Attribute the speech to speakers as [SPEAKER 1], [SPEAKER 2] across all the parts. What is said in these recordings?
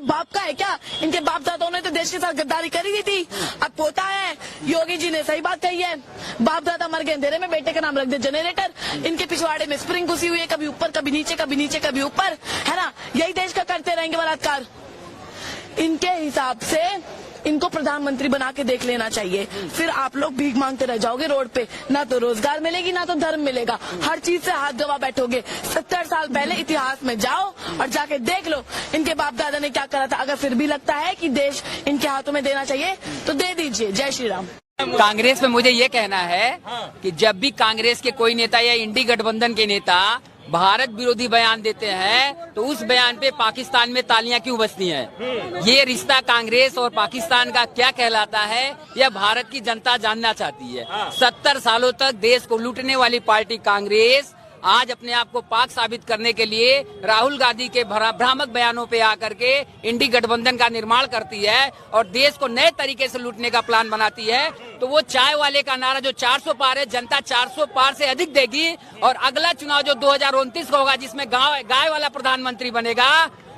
[SPEAKER 1] बाप का है क्या? इनके बाप दादाओं ने तो देश के साथ गद्दारी करी दी थी। अब पोता है, योगी जी ने सही बात कही है, बाप दादा मर गए अंधेरे में, बेटे का नाम रख दे जनरेटर। इनके पिछवाड़े में स्प्रिंग घुसी हुई है, कभी ऊपर कभी नीचे, कभी नीचे कभी ऊपर, है ना? यही देश का करते रहेंगे बलात्कार। इनके हिसाब से इनको प्रधानमंत्री बना के देख लेना चाहिए, फिर आप लोग भीख मांगते रह जाओगे रोड पे, ना तो रोजगार मिलेगी ना तो धर्म मिलेगा, हर चीज से हाथ गवा बैठोगे। 70 साल पहले इतिहास में जाओ और जाके देख लो इनके बाप दादा ने क्या करा था। अगर फिर भी लगता है कि देश इनके हाथों में देना चाहिए तो दे दीजिए। जय श्री राम।
[SPEAKER 2] कांग्रेस में मुझे ये कहना है कि जब भी कांग्रेस के कोई नेता या इंडी गठबंधन के नेता भारत विरोधी बयान देते हैं तो उस बयान पे पाकिस्तान में तालियां क्यों बजती हैं? ये रिश्ता कांग्रेस और पाकिस्तान का क्या कहलाता है, यह भारत की जनता जानना चाहती है। 70 सालों तक देश को लूटने वाली पार्टी कांग्रेस आज अपने आप को पाक साबित करने के लिए राहुल गांधी के भ्रामक बयानों पे आकर के इंडी गठबंधन का निर्माण करती है और देश को नए तरीके से लूटने का प्लान बनाती है। तो वो चाय वाले का नारा जो 400 पार है, जनता 400 पार से अधिक देगी और अगला चुनाव जो 2029 का होगा जिसमें गाय वाला प्रधानमंत्री बनेगा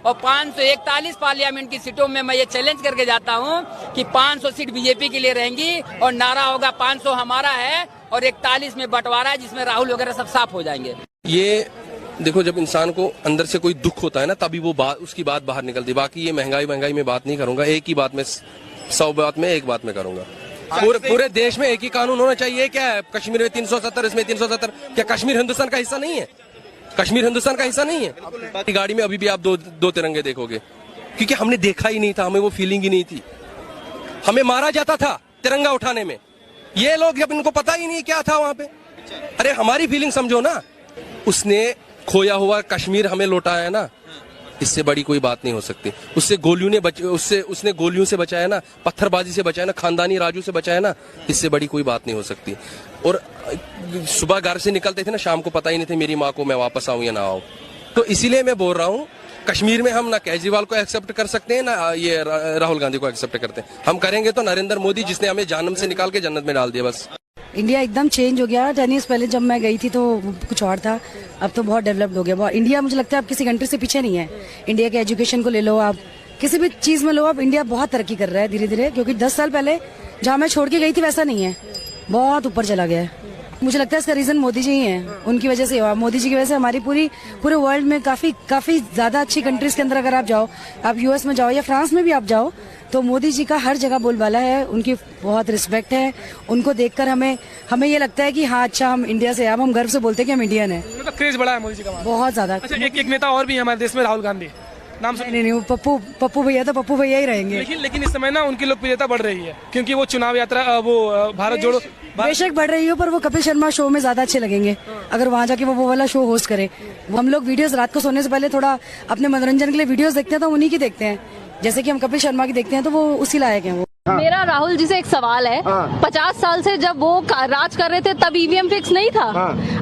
[SPEAKER 2] और 541 पार्लियामेंट की सीटों में मैं ये चैलेंज करके जाता हूँ कि 500 सीट बीजेपी के लिए रहेंगी और नारा होगा 500 हमारा है और 41 में बंटवारा है जिसमें राहुल वगैरह सब साफ हो जाएंगे।
[SPEAKER 3] ये देखो, जब इंसान को अंदर से कोई दुख होता है ना तभी वो बात, उसकी बात बाहर निकलती। बाकी ये महंगाई में बात नहीं करूंगा, एक ही बात में 100 बात में एक बात में करूंगा। पूरे देश में एक ही कानून होना चाहिए। क्या है, कश्मीर में 370, इसमें 370, क्या कश्मीर हिंदुस्तान का हिस्सा नहीं है? कश्मीर हिंदुस्तान का हिस्सा नहीं है। गाड़ी में अभी भी आप दो तिरंगे देखोगे, क्योंकि हमने देखा ही नहीं था, हमें वो फीलिंग ही नहीं थी। हमें मारा जाता था तिरंगा उठाने में, ये लोग जब इनको पता ही नहीं क्या था वहां पे। अरे हमारी फीलिंग समझो ना, उसने खोया हुआ कश्मीर हमें लौटाया ना, इससे बड़ी कोई बात नहीं हो सकती। उसने गोलियों से बचाया ना, पत्थरबाजी से बचाया ना, खानदानी राजू से बचाया ना, इससे बड़ी कोई बात नहीं हो सकती। और सुबह घर से निकलते थे ना, शाम को पता ही नहीं थे मेरी माँ को मैं वापस आऊं या ना आऊं। तो इसीलिए मैं बोल रहा हूँ, कश्मीर में हम ना केजरीवाल को एक्सेप्ट कर सकते हैं ना ये राहुल गांधी को एक्सेप्ट करते हैं। हम करेंगे तो नरेंद्र मोदी जिसने हमें जहन्नम से निकाल के जन्नत में डाल दिया। बस
[SPEAKER 4] इंडिया एकदम चेंज हो गया। 10 ईयर्स पहले जब मैं गई थी तो कुछ और था, अब तो बहुत डेवलप्ड हो गया। इंडिया मुझे लगता है अब किसी कंट्री से पीछे नहीं है। इंडिया के एजुकेशन को ले लो, आप किसी भी चीज में लो, अब इंडिया बहुत तरक्की कर रहा है धीरे धीरे। क्योंकि 10 साल पहले जहाँ मैं छोड़ के गई थी वैसा नहीं है, बहुत ऊपर चला गया है। मुझे लगता है इसका रीजन मोदी जी ही हैं, उनकी वजह से हुआ। मोदी जी की वजह से हमारी पूरे वर्ल्ड में काफी ज्यादा अच्छी कंट्रीज के अंदर अगर आप जाओ, आप यूएस में जाओ या फ्रांस में भी आप जाओ, तो मोदी जी का हर जगह बोलबाला है, उनकी बहुत रिस्पेक्ट है। उनको देखकर हमें ये लगता है कि हाँ अच्छा हम इंडिया से, अब हम गर्व से बोलते हैं कि हम इंडियन है।
[SPEAKER 5] मतलब क्रेज बड़ा है मोदी जी का
[SPEAKER 4] बहुत ज्यादा।
[SPEAKER 5] अच्छा, एक नेता और भी है हमारे देश में, राहुल गांधी नाम से।
[SPEAKER 4] नहीं, वो पप्पू भैया तो पप्पू भैया ही रहेंगे।
[SPEAKER 5] लेकिन इस समय ना उनकी लोकप्रियता बढ़ रही है क्योंकि वो चुनाव यात्रा, वो भारत जोड़ो
[SPEAKER 4] बेशक बढ़ रही हो, पर वो कपिल शर्मा शो में ज्यादा अच्छे लगेंगे अगर वहाँ जाके वो वाला शो होस्ट करे। हम लोग वीडियोस रात को सोने से पहले थोड़ा अपने मनोरंजन के लिए वीडियोस देखते हैं तो उन्हीं की देखते हैं, जैसे कि हम कपिल शर्मा की देखते हैं, तो वो उसी लायक हैं वो।
[SPEAKER 6] मेरा राहुल जी से एक सवाल है। 50 साल से जब वो राज कर रहे थे तब ईवीएम फिक्स नहीं था।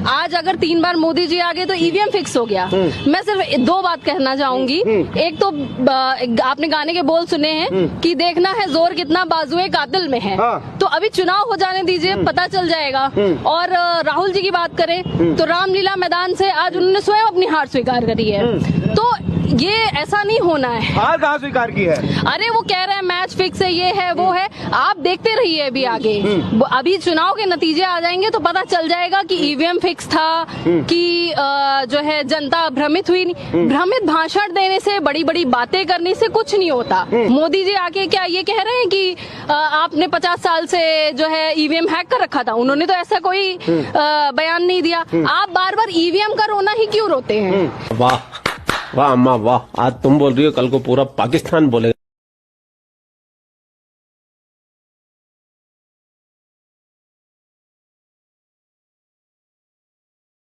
[SPEAKER 6] आज अगर 3 बार मोदी जी आ गए तो ईवीएम फिक्स हो गया। मैं सिर्फ 2 बात कहना चाहूंगी। एक तो आपने गाने के बोल सुने हैं कि देखना है जोर कितना बाजुए कातिल में है, तो अभी चुनाव हो जाने दीजिए, पता चल जाएगा। और राहुल जी की बात करें तो रामलीला मैदान से आज उन्होंने स्वयं अपनी हार स्वीकार करी है। तो ये ऐसा नहीं होना है।
[SPEAKER 7] हार कहाँ स्वीकार की है?
[SPEAKER 6] अरे वो कह रहे हैं मैच फिक्स है, ये है वो है। आप देखते रहिए अभी आगे, अभी चुनाव के नतीजे आ जाएंगे तो पता चल जाएगा कि ईवीएम फिक्स था कि जो है जनता भ्रमित हुई। भ्रमित भाषण देने से, बड़ी बड़ी बातें करने से कुछ नहीं होता। मोदी जी आके क्या ये कह रहे हैं कि आपने 50 साल से जो है ईवीएम हैक कर रखा था? उन्होंने तो ऐसा कोई बयान नहीं दिया। आप बार बार ईवीएम का रोना ही क्यों रोते हैं?
[SPEAKER 7] वाह वाह अम्मा वाह, आज तुम बोल रही हो, कल को पूरा पाकिस्तान बोलेगा।